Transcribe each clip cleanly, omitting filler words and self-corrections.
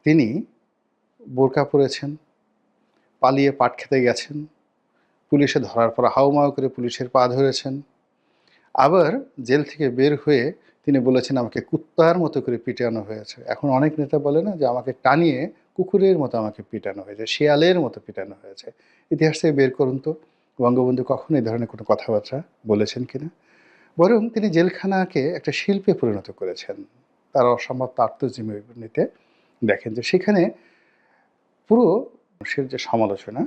তিনি বোরকা পরেছেন, পালিয়ে পাট খেতে গেছেন, পুলিশে ধরার পর হাউমাউ করে পুলিশের পা ধরেছেন। আবার জেল থেকে বের হয়ে তিনি বলেছেন, আমাকে কুত্তার মতো করে পিটানো হয়েছে। এখন অনেক নেতা বলে না যে আমাকে টানিয়ে কুকুরের মতো আমাকে পিটানো হয়েছে, শিয়ালের মতো পিটানো হয়েছে। ইতিহাস থেকে বের করুন তো বঙ্গবন্ধু কখনো এই ধরনের কোনো কথাবার্তা বলেছেন কিনা। বরং তিনি জেলখানাকে একটা শিল্পে পরিণত করেছেন। তার অসমাপ্ত আত্মজীবনীতে দেখেন যে সেখানে পুরো মানুষের যে সমালোচনা,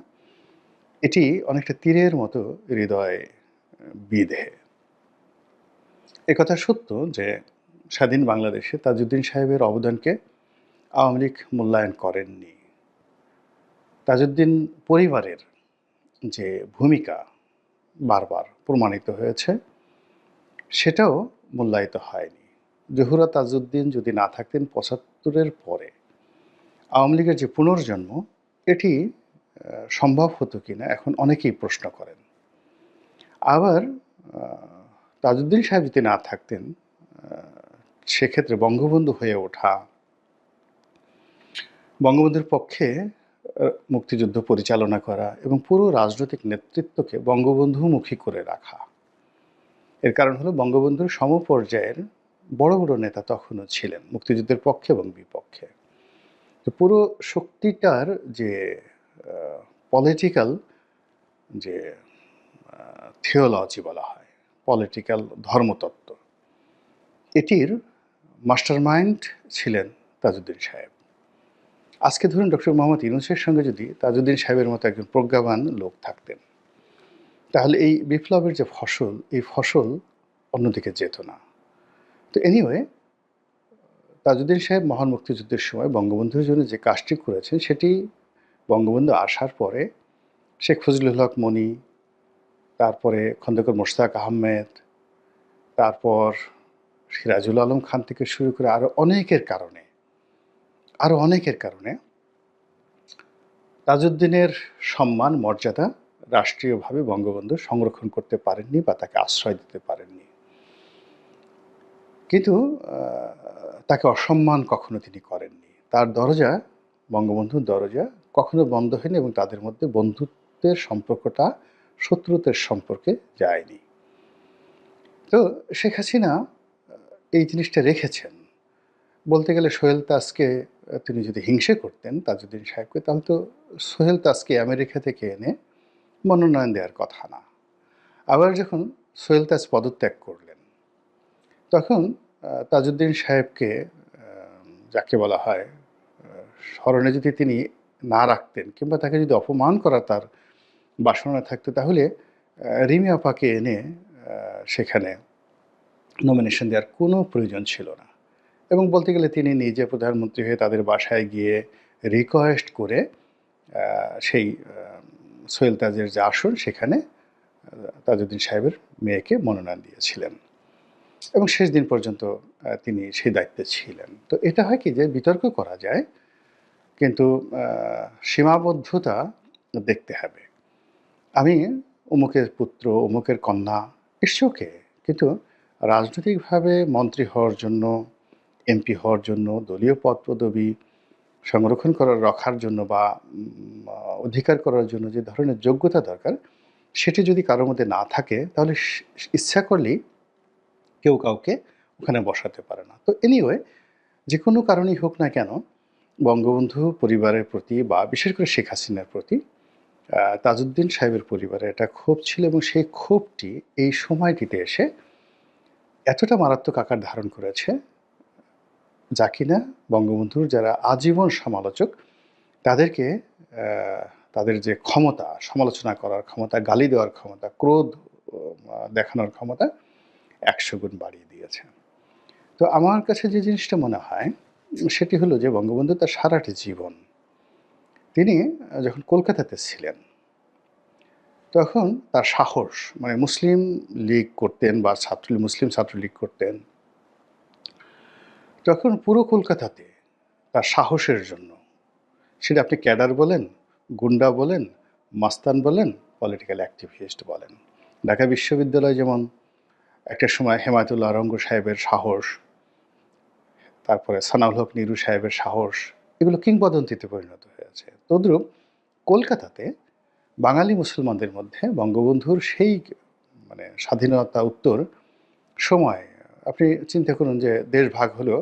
এটি অনেকটা তীরের মতো হৃদয়ে বিঁধে। একথা সত্য যে স্বাধীন বাংলাদেশে তাজউদ্দিন সাহেবের অবদানকে আওয়ামী লীগ মূল্যায়ন করেননি। তাজউদ্দিন পরিবারের যে ভূমিকা বারবার প্রমাণিত হয়েছে, সেটাও মূল্যায়িত হয়নি। জহুরা তাজউদ্দিন যদি না থাকতেন ৭৫-এর পরে, আওয়ামী লীগের যে পুনর্জন্ম, এটি সম্ভব হতো কিনা এখন অনেকেই প্রশ্ন করেন। আবার তাজউদ্দিন সাহেব যদি না থাকতেন, সেক্ষেত্রে বঙ্গবন্ধু হয়ে ওঠা, বঙ্গবন্ধুর পক্ষে মুক্তিযুদ্ধ পরিচালনা করা এবং পুরো রাজনৈতিক নেতৃত্বকে বঙ্গবন্ধুমুখী করে রাখা। এর কারণ হলো বঙ্গবন্ধুর সমপর্যায়ের বড় বড় নেতা তখনও ছিলেন মুক্তিযুদ্ধের পক্ষে এবং বিপক্ষে। তো পুরো শক্তিটার যে পলিটিক্যাল যে থিওলজি বলা হয়, পলিটিক্যাল ধর্মতত্ত্ব, এটির মাস্টারমাইন্ড ছিলেন তাজউদ্দিন সাহেব। আজকে ধরুন ডক্টর মোহাম্মদ ইউনূসের সঙ্গে যদি তাজউদ্দিন সাহেবের মতো একজন প্রজ্ঞাবান লোক থাকতেন, তাহলে এই বিপ্লবের যে ফসল, এই ফসল অন্যদিকে যেত না। তো এনিওয়ে, তাজউদ্দিন সাহেব মহান মুক্তিযুদ্ধের সময় বঙ্গবন্ধুর জন্য যে কাজটি করেছেন, সেটি বঙ্গবন্ধু আসার পরে শেখ ফজলুল হক মনি, তারপরে খন্দকার মোশতাক আহমেদ, তারপর সিরাজুল আলম খান থেকে শুরু করে আরও অনেকের কারণে তাজউদ্দিনের সম্মান মর্যাদা রাষ্ট্রীয়ভাবে বঙ্গবন্ধু সংরক্ষণ করতে পারেননি বা তাকে আশ্রয় দিতে পারেননি। কিন্তু তাকে অসম্মান কখনো তিনি করেননি। তার দরজা, বঙ্গবন্ধুর দরজা কখনো বন্ধ হয়নি এবং তাদের মধ্যে বন্ধুত্বের সম্পর্কটা শত্রুতার সম্পর্কে যায়নি। তো শেখ হাসিনা এই জিনিসটা রেখেছেন। বলতে গেলে সোহেল তাজকে তিনি যদি হিংসে করতেন তাজউদ্দিন সাহেবকে, তাহলে তো সোহেল তাজকে আমেরিকা থেকে এনে মনোনয়ন দেওয়ার কথা না। আবার যখন সোহেল তাজ পদত্যাগ করলেন, তখন তাজউদ্দিন সাহেবকে যাকে বলা হয় স্মরণে যদি তিনি না রাখতেন কিংবা তাকে যদি অপমান করা তার বাসনা থাকতো, তাহলে রিমি আপাকে এনে সেখানে নমিনেশন দেওয়ার কোনো প্রয়োজন ছিল না। এবং বলতে গেলে তিনি নিজে প্রধানমন্ত্রী হয়ে তাদের বাসায় গিয়ে রিকোয়েস্ট করে সেই সোহেল তাজের যে আসন, সেখানে তাজউদ্দিন সাহেবের মেয়েকে মনোনয়ন দিয়েছিলেন এবং শেষ দিন পর্যন্ত তিনি সেই দায়িত্বে ছিলেন। তো এটা হয় কি যে বিতর্ক করা যায়, কিন্তু সীমাবদ্ধতা দেখতে হবে। আমি অমুকের পুত্র, অমুকের কন্যা, ইটস ওকে, কিন্তু রাজনৈতিকভাবে মন্ত্রী হওয়ার জন্য, এমপি হওয়ার জন্য, দলীয় পদ পদবি সংরক্ষণ করার রাখার জন্য বা অধিকার করার জন্য যে ধরনের যোগ্যতা দরকার, সেটি যদি কারোর মধ্যে না থাকে, তাহলে ইচ্ছা করলেই কেউ কাউকে ওখানে বসাতে পারে না। তো এনিওয়ে, যে কোনো কারণেই হোক না কেন, বঙ্গবন্ধু পরিবারের প্রতি বা বিশেষ করে শেখ হাসিনার প্রতি তাজউদ্দিন সাহেবের পরিবারের একটা ক্ষোভ ছিল এবং সেই ক্ষোভটি এই সময়টিতে এসে এতটা মারাত্মক আকার ধারণ করেছে, যা কিনা বঙ্গবন্ধুর যারা আজীবন সমালোচক, তাদেরকে তাদের যে ক্ষমতা, সমালোচনা করার ক্ষমতা, গালি দেওয়ার ক্ষমতা, ক্রোধ দেখানোর ক্ষমতা ১০০ গুণ বাড়িয়ে দিয়েছে। তো আমার কাছে যে জিনিসটা মনে হয়, সেটি হলো যে বঙ্গবন্ধু তার সারাটি জীবন তিনি যখন কলকাতাতে ছিলেন, তখন তার সাহস, মানে মুসলিম লীগ করতেন বা মুসলিম ছাত্রলীগ করতেন, তখন পুরো কলকাতাতে তার সাহসের জন্য, সেটা আপনি ক্যাডার বলেন, গুন্ডা বলেন, মাস্তান বলেন, পলিটিক্যাল অ্যাক্টিভিস্ট বলেন। ঢাকা বিশ্ববিদ্যালয় যেমন একটা সময় হেমায়েতুল্লাহ রঙ্গ সাহেবের সাহস, তারপরে সানাউল হক নিরু সাহেবের সাহস, এগুলো কিংবদন্তিতে পরিণত হয়েছে। তদ্রূপ কলকাতাতে বাঙালি মুসলমানদের মধ্যে বঙ্গবন্ধুর সেই মানে স্বাধীনতা উত্তর সময় আপনি চিন্তা করুন যে দেশ ভাগ হলো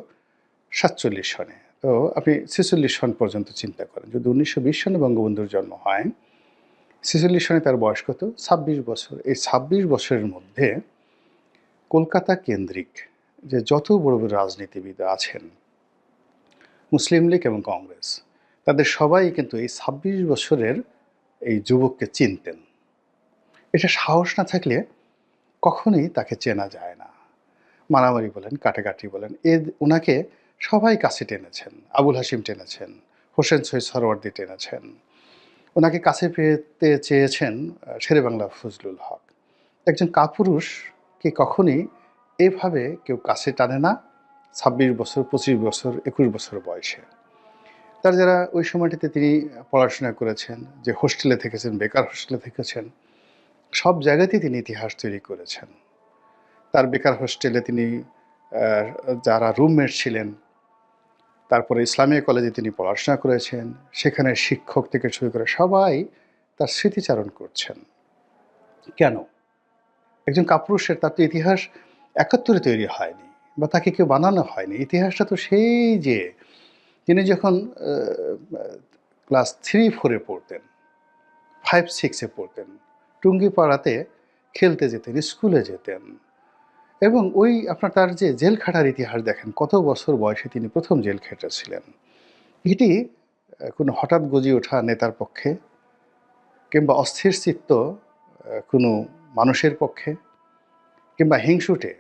৪৭ সনে। তো আপনি ৪৬ সন পর্যন্ত চিন্তা করেন। যদি ১৯২০ সনে বঙ্গবন্ধুর জন্ম হয়, ৪৬ সনে তার বয়স কত? ২৬ বছর। এই ২৬ বছরের মধ্যে কলকাতা কেন্দ্রিক যে যত বড় বড় রাজনীতিবিদ আছেন, মুসলিম লীগ এবং কংগ্রেস, তাদের সবাই কিন্তু এই ২৬ বছরের এই যুবককে চিনতেন। এটা সাহস না থাকলে কখনোই তাকে চেনা যায় না। মারামারি বলেন, কাটাকাটি বলেন, ওনাকে সবাই কাছে টেনেছেন। আবুল হাশিম টেনেছেন, হোসেন শহীদ সরওয়ার্দী টেনেছেন, ওনাকে কাছে পেতে চেয়েছেন শেরেবাংলা ফজলুল হক। একজন কাপুরুষকে কখনই এভাবে কেউ কাছে টানে না ২৬ বছর, ২৫ বছর, ২১ বছর বয়সে। তার যারা ওই সময়টিতে তিনি পড়াশোনা করেছেন, যে হোস্টেলে থেকেছেন, বেকার হোস্টেলে থেকেছেন, সব জায়গাতেই তিনি ইতিহাস তৈরি করেছেন। তার বেকার হোস্টেলে তিনি যারা রুমমেট ছিলেন, তারপরে ইসলামিয়া কলেজে তিনি পড়াশোনা করেছেন, সেখানে শিক্ষক থেকে শুরু করে সবাই তার স্মৃতিচারণ করছেন। কেন? একজন কাপুরুষের তার তো ইতিহাস ৭১-এ তৈরি হয়নি বা তাকে কেউ বানানো হয়নি। ইতিহাসটা তো সেই যে তিনি যখন ক্লাস 3-4-এ পড়তেন, 5-6-এ পড়তেন, টুঙ্গিপাড়াতে খেলতে যেতেন, স্কুলে যেতেন এবং ওই আপনার তার যে জেল খাটার ইতিহাস দেখেন, কত বছর বয়সে তিনি প্রথম জেল খেটেছিলেন। এটি কোনো হঠাৎ গজিয়ে ওঠা নেতার পক্ষে কিংবা অস্থির চিত্ত কোনো মানুষের পক্ষে কিংবা হিংসুটে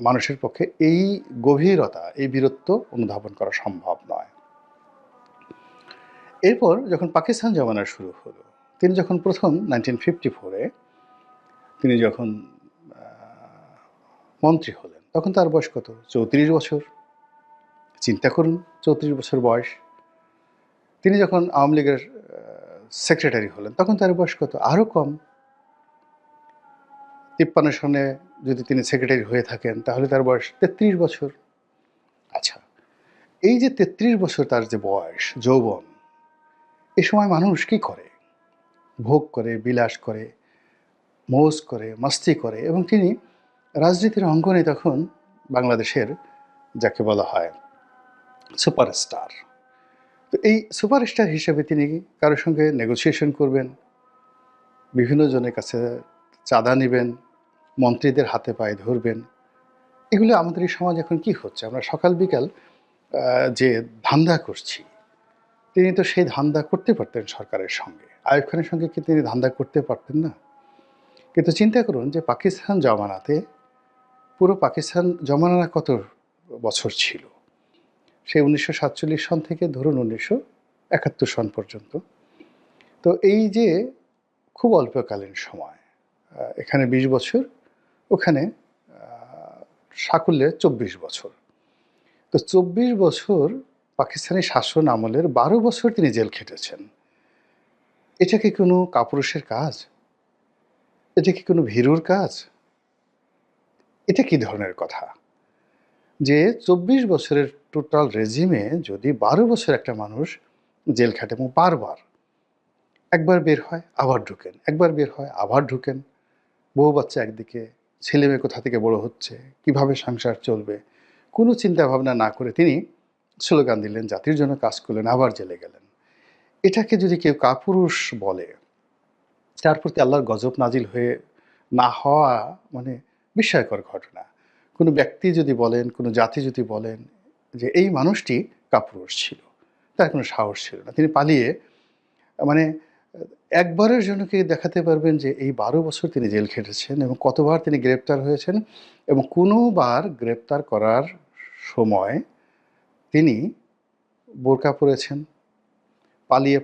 মানুষের পক্ষে এই গভীরতা, এই বীরত্ব অনুধাবন করা সম্ভব নয়। এরপর যখন পাকিস্তান জমানা শুরু হলো, তিনি যখন প্রথম 1954-এ তিনি যখন মন্ত্রী হলেন, তখন তার বয়স কত? ৩৪ বছর। চিন্তা করুন, ৩৪ বছর বয়স। তিনি যখন আওয়ামী লীগের সেক্রেটারি হলেন, তখন তার বয়স কত? আরও কম। ৫৩ সনে যদি তিনি সেক্রেটারি হয়ে থাকেন, তাহলে তার বয়স ৩৩ বছর। আচ্ছা, এই যে ৩৩ বছর তার যে বয়স, যৌবন, এ সময় মানুষ কি করে? ভোগ করে, বিলাস করে, মৌজ করে, মাস্তি করে এবং তিনি রাজনীতির অঙ্গনে তখন বাংলাদেশের যাকে বলা হয় সুপারস্টার। তো এই সুপারস্টার হিসেবে তিনি কারোর সঙ্গে নেগোসিয়েশন করবেন, বিভিন্ন জনের কাছে চাঁদা নেবেন, মন্ত্রীদের হাতে পায়ে ধরবেন। এগুলো আমাদের এই সমাজ এখন কি হচ্ছে? আমরা সকাল বিকাল যে ধান্দা করছি, তিনি তো সেই ধান্দা করতে পারতেন সরকারের সঙ্গে। আইয়ুব খানের সঙ্গে কি তিনি ধান্দা করতে পারতেন না? কিন্তু চিন্তা করুন যে পাকিস্তান জমানাতে, পুরো পাকিস্তান জমানা কত বছর ছিল? সেই ১৯৪৭ সন থেকে ধরুন ১৯৭১ সন পর্যন্ত। তো এই যে খুব অল্পকালীন সময়, এখানে ২০ বছর, ওখানে সাকুল্যে ২৪ বছর। তো ২৪ বছর পাকিস্তানি শাসন আমলের ১২ বছর তিনি জেল খেটেছেন। এটা কি কোনো কাপুরুষের কাজ? এটা কি কোনো ভীরুর কাজ? এটা কি ধরনের কথা? যে ২৪ বছরের টোটাল রেজিমে যদি ১২ বছর একটা মানুষ জেল খাটে এবং বারবার, একবার বের হয় আবার ঢুকেন, একবার বের হয় আবার ঢুকেন, বউ বাচ্চা একদিকে, ছেলেমেয়ে কোথা থেকে বড় হচ্ছে, কিভাবে সংসার চলবে, কোনো চিন্তা ভাবনা না করে তিনি স্লোগান দিলেন, জাতির জন্য কাজ করলেন, আবার জেলে গেলেন। এটাকে যদি কেউ কাপুরুষ বলে, তার প্রতি আল্লাহর গজব নাজিল হয়ে না হওয়া মানে বিস্ময়কর ঘটনা। কোনো ব্যক্তি যদি বলেন, কোনো জাতি যদি বলেন যে এই মানুষটি কাপুরুষ ছিল, তার কোনো সাহস ছিল না, তিনি পালিয়ে মানে একবারের জন্য কি দেখাতে পারবেন যে এই ১২ বছর তিনি জেল খেটেছেন এবং কতবার তিনি গ্রেপ্তার হয়েছেন এবং কোনোবার গ্রেপ্তার করার সময় তিনি বোরকা পরেছেন, পালিয়ে